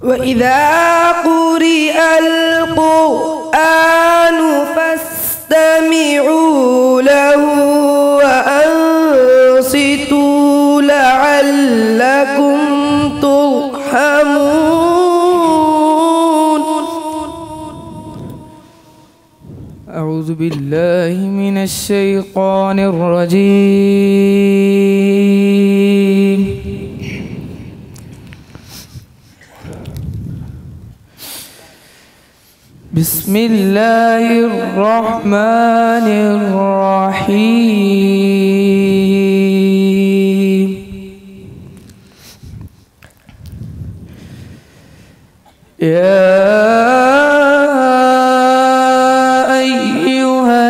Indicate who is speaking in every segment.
Speaker 1: وإذا قرئ القرآن فاستمعوا له وأنصتوا لعلكم ترحمون. أعوذ بالله من الشيطان الرجيم. بسم الله الرحمن الرحيم. يا أيها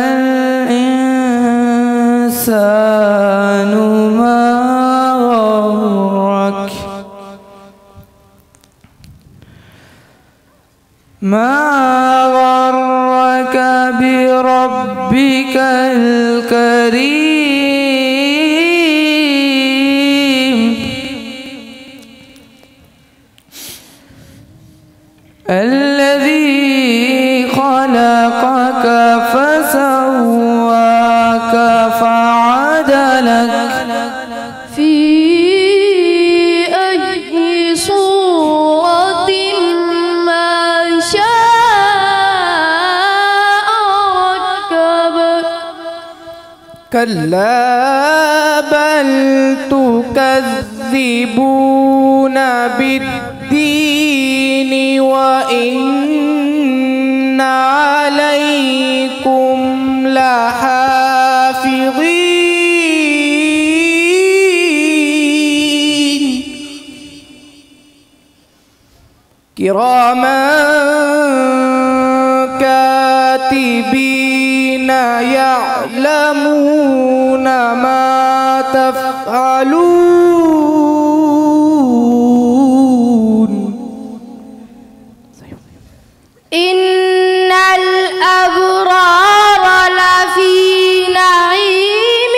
Speaker 1: الإنسان ما غرك بربك الكريم الذي خلقك فسواك فعدلك
Speaker 2: في أي صورة ما شاء ركبك.
Speaker 1: كلا بل تكذبون بالدين وإن عليكم لحافظين كراما كاتبين يعلمون ما تفعلون.
Speaker 2: إن الأبرار لفي نعيم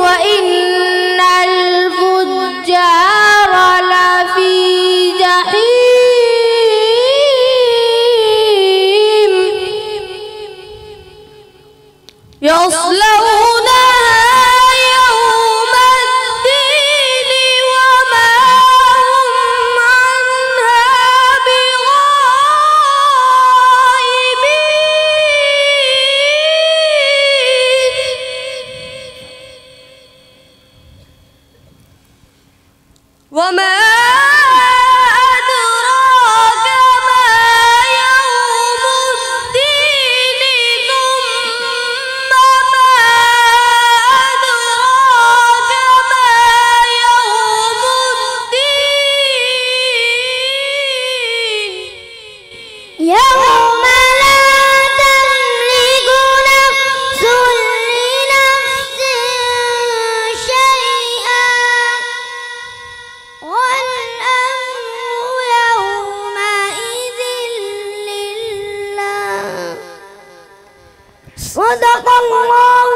Speaker 2: وإن الفجار لفي جحيم يصلونها يوم الدين وما هم عنها بغائبين. وما أدراك ما يوم الدين ثم ما أدراك ما يوم الدين يوم لا تملك نفس لنفس شيئا والأمر يومئذ لله. صدق الله